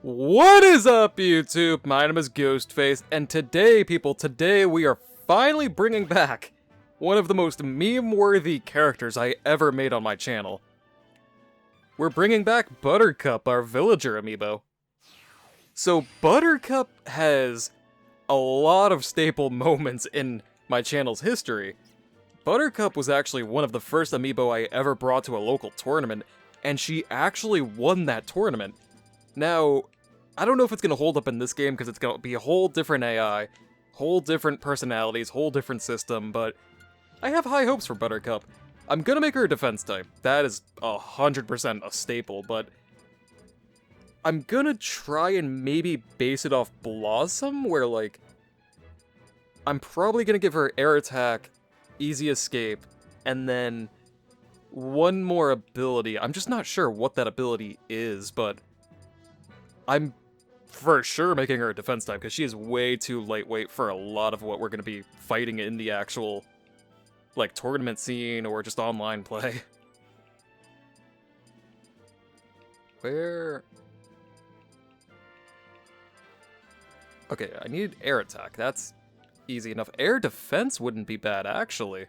What is up, YouTube? My name is Ghostface, and today, people, we are finally bringing back one of the most meme-worthy characters I ever made on my channel. We're bringing back Buttercup, our villager amiibo. So, Buttercup has a lot of staple moments in my channel's history. Buttercup was actually one of the first amiibo I ever brought to a local tournament, and she actually won that tournament. Now, I don't know if it's going to hold up in this game because it's going to be a whole different AI, whole different personalities, whole different system, but I have high hopes for Buttercup. I'm going to make her a defense type. That is 100% a staple, but I'm going to try and maybe base it off Blossom, where, like, I'm probably going to give her air attack, easy escape, and then one more ability. I'm just not sure what that ability is, but I'm for sure making her a defense type because she is way too lightweight for a lot of what we're going to be fighting in the actual, like, tournament scene or just online play. Where? Okay, I need air attack. That's easy enough. Air defense wouldn't be bad, actually.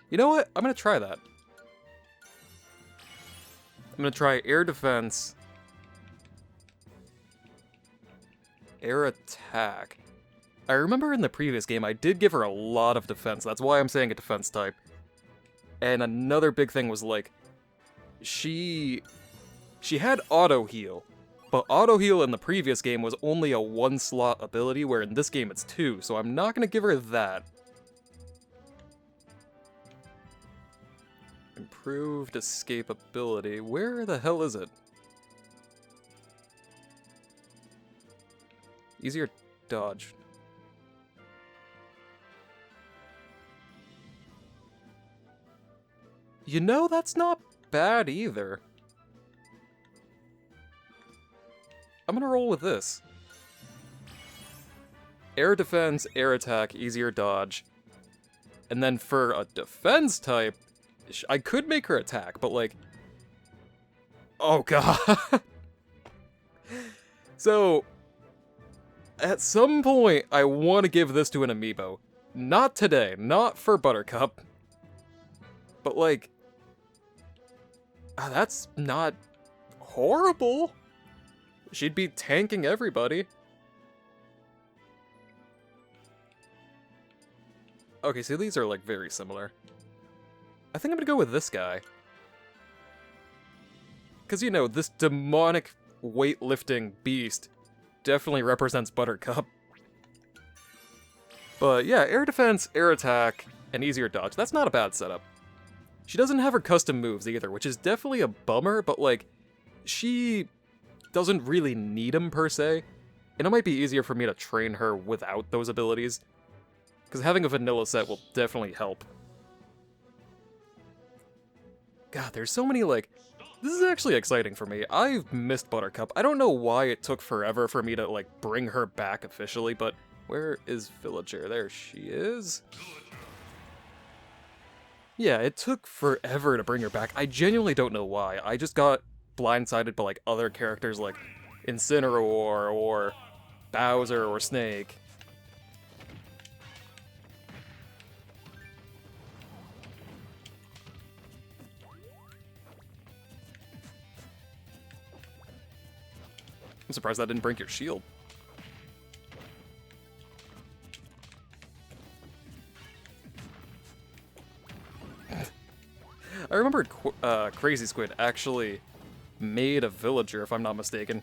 You know what? I'm going to try that. I'm going to try air defense, air attack. I remember in the previous game I did give her a lot of defense. That's why I'm saying a defense type. And another big thing was, like, she had auto heal, but auto heal in the previous game was only a 1-slot ability, where in this game it's 2, so I'm not gonna give her that. Improved escapability. Where the hell is it? Easier dodge. You know, that's not bad either. I'm gonna roll with this. Air defense, air attack, easier dodge. And then for a defense type, I could make her attack, but, like, oh god. So, at some point, I want to give this to an amiibo. Not today, not for Buttercup. But, like, that's not horrible. She'd be tanking everybody. Okay, so these are, like, very similar. I think I'm gonna go with this guy. Because, you know, this demonic weightlifting beast definitely represents Buttercup. But yeah, air defense, air attack, and easier dodge. That's not a bad setup. She doesn't have her custom moves either, which is definitely a bummer, but, like, she doesn't really need them per se. And it might be easier for me to train her without those abilities, because having a vanilla set will definitely help. God, there's so many, like, this is actually exciting for me. I've missed Buttercup. I don't know why it took forever for me to, like, bring her back officially, but where is Villager? There she is. Yeah, it took forever to bring her back. I genuinely don't know why. I just got blindsided by, like, other characters like Incineroar or Bowser or Snake. I'm surprised that didn't break your shield. I remembered Crazy Squid actually made a villager, if I'm not mistaken.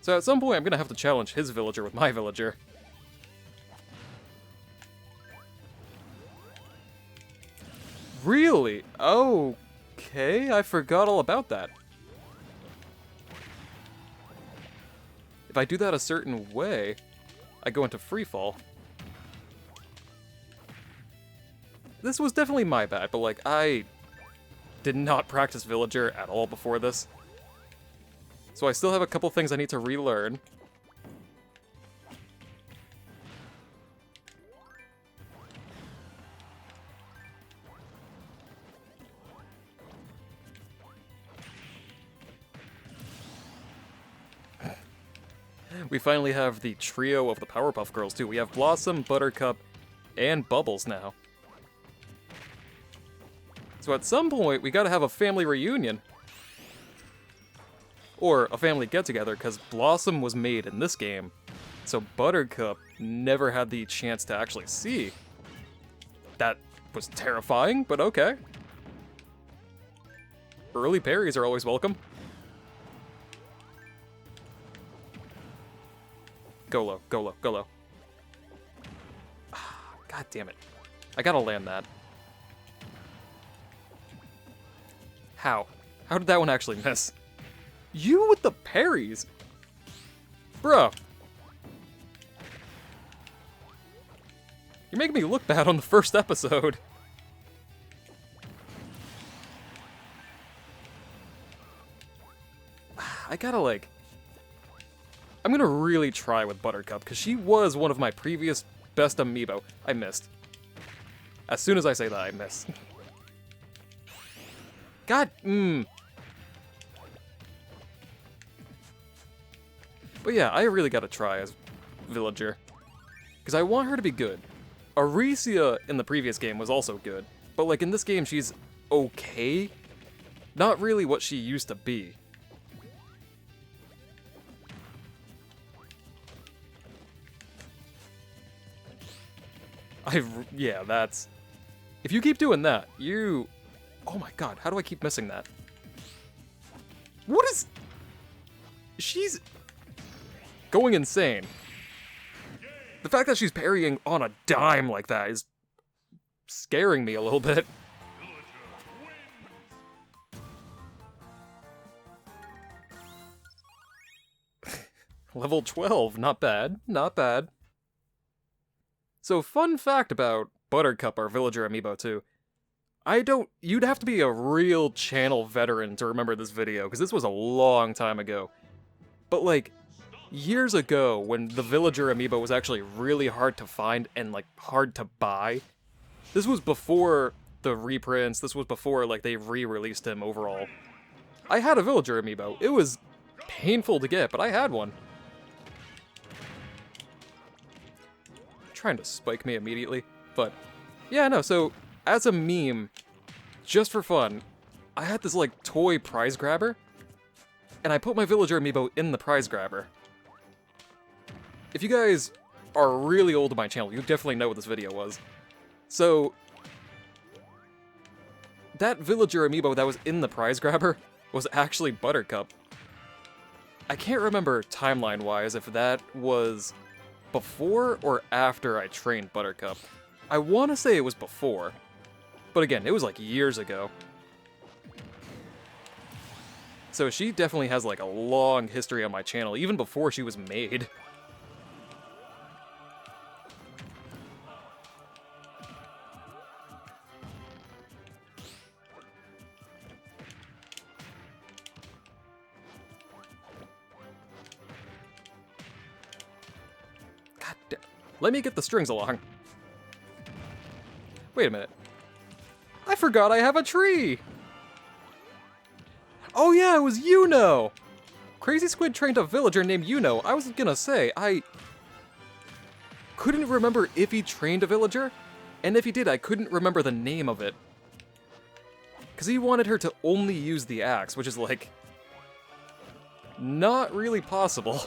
So at some point I'm gonna have to challenge his villager with my villager. Really? Okay, I forgot all about that. If I do that a certain way, I go into freefall. This was definitely my bad, but, like, I did not practice Villager at all before this. So I still have a couple things I need to relearn. We finally have the trio of the Powerpuff Girls, too. We have Blossom, Buttercup, and Bubbles now. So at some point, we gotta have a family reunion. Or a family get-together, because Blossom was made in this game. So Buttercup never had the chance to actually see. That was terrifying, but okay. Early parries are always welcome. Go low, go low, go low. God damn it. I gotta land that. How? How did that one actually miss? You with the parries? Bro. You're making me look bad on the first episode. I gotta like... I'm gonna really try with Buttercup, because she was one of my previous best Amiibo. I missed. As soon as I say that, I miss. God, But yeah, I really gotta try as Villager. Because I want her to be good. Aricia in the previous game was also good. But like in this game, she's okay. Not really what she used to be. Yeah, that's... If you keep doing that, you... Oh my god, how do I keep missing that? What is... She's... going insane. The fact that she's parrying on a dime like that is... scaring me a little bit. Level 12, not bad, not bad. So, fun fact about Buttercup, our Villager Amiibo, too. You'd have to be a real channel veteran to remember this video, because this was a long time ago. But, like, years ago, when the Villager Amiibo was actually really hard to find and, like, hard to buy, this was before the reprints, this was before, like, they re-released him overall. I had a Villager Amiibo. It was painful to get, but I had one. Trying to spike me immediately, but yeah, no, so as a meme, just for fun, I had this like toy prize grabber, and I put my Villager Amiibo in the prize grabber. If you guys are really old to my channel, you definitely know what this video was. So that Villager Amiibo that was in the prize grabber was actually Buttercup. I can't remember timeline-wise if that was before or after I trained Buttercup. I want to say it was before, but again, it was like years ago. So she definitely has like a long history on my channel, even before she was made. God damn. Let me get the strings along. Wait a minute. I forgot I have a tree! Oh yeah, it was Yuno! Crazy Squid trained a villager named Yuno. I was gonna say, I couldn't remember if he trained a villager, and if he did, I couldn't remember the name of it. Because he wanted her to only use the axe, which is like... not really possible.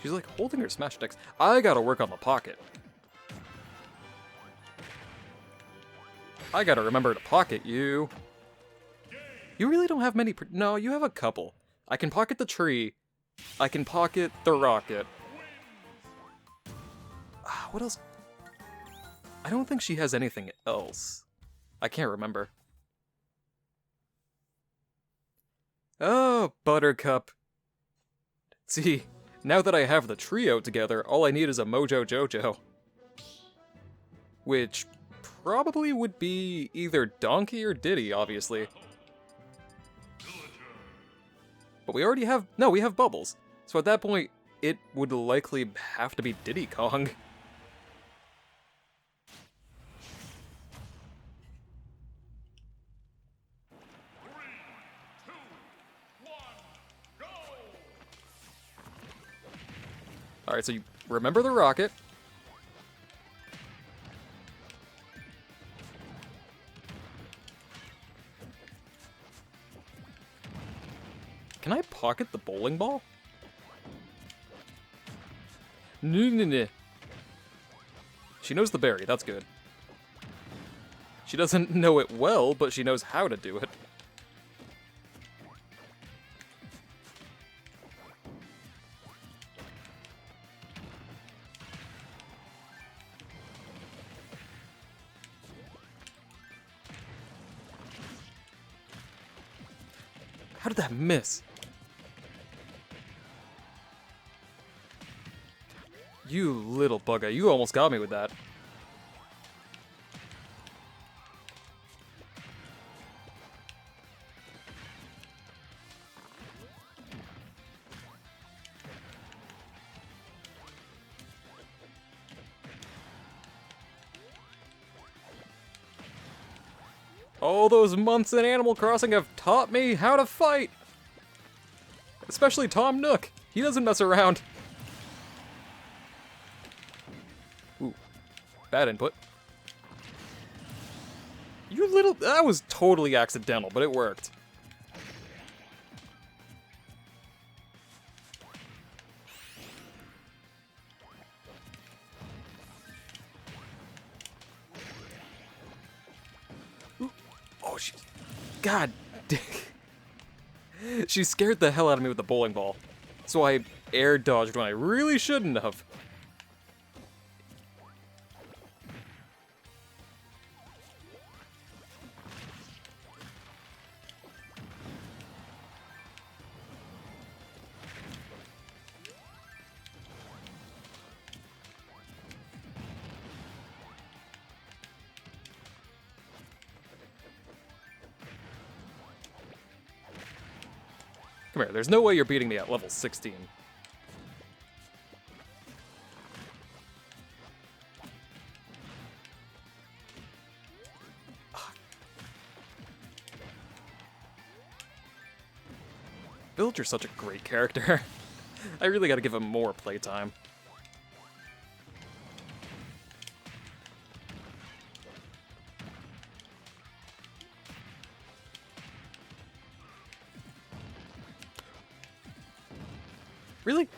She's like holding her smash decks. I gotta work on the pocket. I gotta remember to pocket you. You really don't have many... No, you have a couple. I can pocket the tree. I can pocket the rocket. What else? I don't think she has anything else. I can't remember. Oh, Buttercup. See... Now that I have the trio together, all I need is a Mojo Jojo. Which probably would be either Donkey or Diddy, obviously. But we already have... No, we have Bubbles. So at that point, it would likely have to be Diddy Kong. Alright, so you remember the rocket. Can I pocket the bowling ball? No. She knows the berry, that's good. She doesn't know it well, but she knows how to do it. How did that miss? You little bugger, you almost got me with that. All those months in Animal Crossing have taught me how to fight! Especially Tom Nook. He doesn't mess around. Ooh. Bad input. You little... That was totally accidental, but it worked. Ooh. Oh, she... God dang. She scared the hell out of me with the bowling ball. So I air dodged when I really shouldn't have. Come here, there's no way you're beating me at level 16. Villager's such a great character. I really gotta give him more playtime. Really?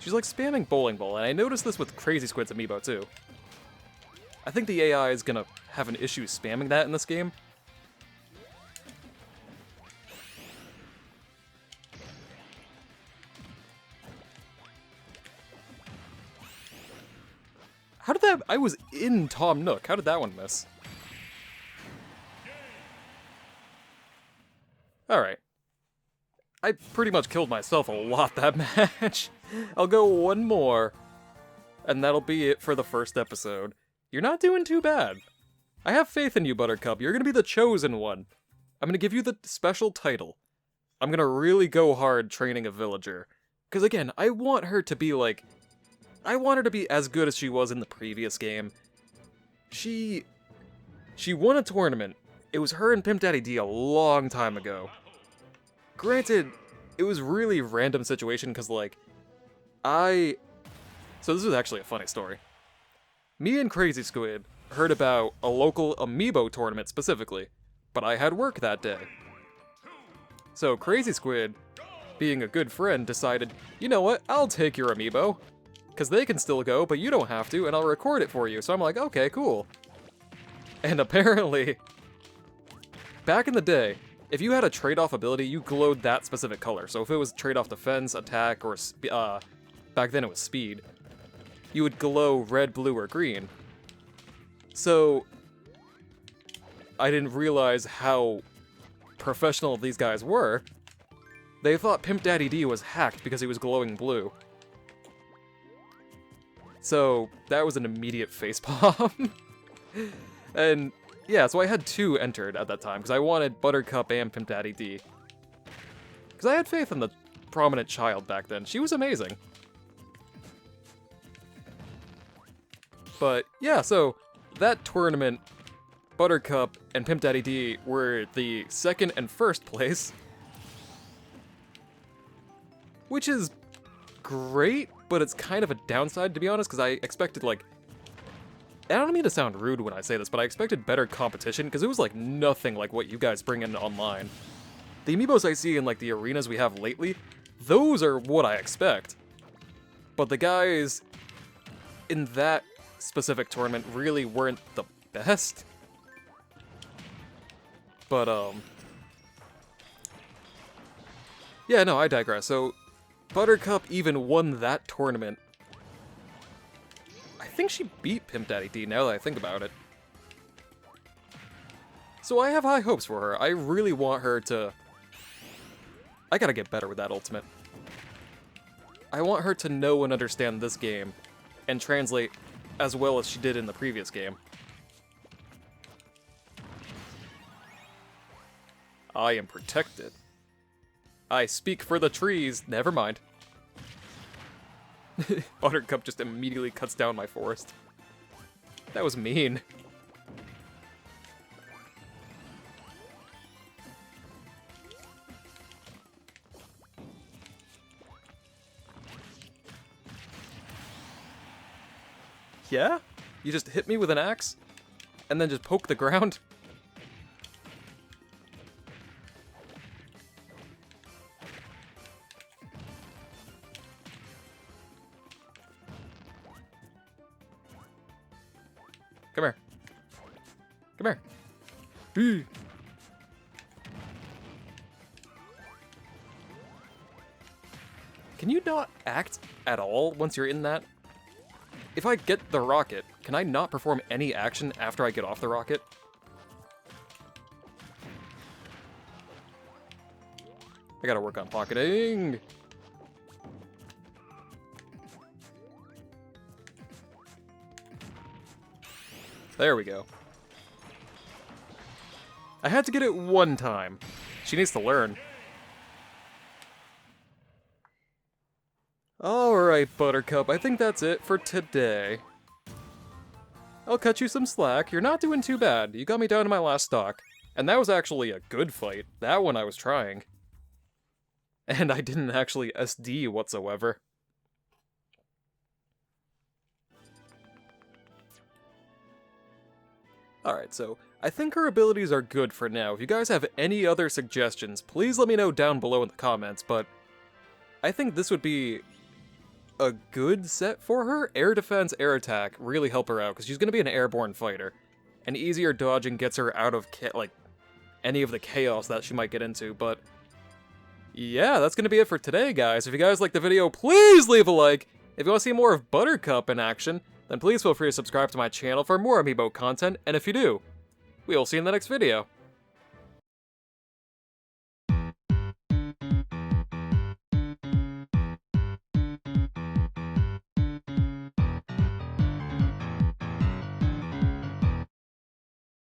She's like spamming bowling ball, and I noticed this with Crazy Squid's amiibo too. I think the AI is gonna have an issue spamming that in this game. How did that... I was in Tom Nook. How did that one miss? Alright. I pretty much killed myself a lot that match. I'll go one more. And that'll be it for the first episode. You're not doing too bad. I have faith in you, Buttercup. You're gonna be the chosen one. I'm gonna give you the special title. I'm gonna really go hard training a villager. Because again, I want her to be like... I want her to be as good as she was in the previous game. She won a tournament. It was her and Pimp Daddy D a long time ago. Granted, it was really random situation because, like, So this was actually a funny story. Me and Crazy Squid heard about a local Amiibo tournament specifically, but I had work that day. So Crazy Squid, being a good friend, decided, you know what, I'll take your Amiibo. Because they can still go, but you don't have to, and I'll record it for you. So I'm like, okay, cool. And apparently... Back in the day, if you had a trade-off ability, you glowed that specific color. So if it was trade-off defense, attack, or back then it was speed, you would glow red, blue, or green. So I didn't realize how professional these guys were. They thought Pimp Daddy D was hacked because he was glowing blue. So that was an immediate facepalm. And yeah, so I had 2 entered at that time, because I wanted Buttercup and Pimp Daddy D. Because I had faith in the prominent child back then. She was amazing. But yeah, so that tournament, Buttercup and Pimp Daddy D were the 2nd and 1st place. Which is great, but it's kind of a downside, to be honest, because I expected, like... I don't mean to sound rude when I say this, but I expected better competition, because it was, like, nothing like what you guys bring in online. The amiibos I see in, like, the arenas we have lately, those are what I expect. But the guys in that specific tournament really weren't the best. But, yeah, no, I digress. So, Buttercup even won that tournament. I think she beat Pimp Daddy D, now that I think about it. So I have high hopes for her. I really want her to... I gotta get better with that ultimate. I want her to know and understand this game, and translate as well as she did in the previous game. I am protected. I speak for the trees. Never mind. Buttercup just immediately cuts down my forest. That was mean. Yeah? You just hit me with an axe? And then just poke the ground? Come here. Come here. Can you not act at all once you're in that? If I get the rocket, can I not perform any action after I get off the rocket? I gotta work on pocketing. There we go. I had to get it one time. She needs to learn. Alright, Buttercup, I think that's it for today. I'll cut you some slack. You're not doing too bad. You got me down to my last stock. And that was actually a good fight. That one I was trying. And I didn't actually SD whatsoever. Alright, so I think her abilities are good for now. If you guys have any other suggestions, please let me know down below in the comments, but I think this would be a good set for her. Air defense, air attack really help her out, because she's going to be an airborne fighter. And easier dodging gets her out of, like, any of the chaos that she might get into, but yeah, that's going to be it for today, guys. If you guys liked the video, please leave a like. If you want to see more of Buttercup in action, then please feel free to subscribe to my channel for more Amiibo content, and if you do, we'll see you in the next video.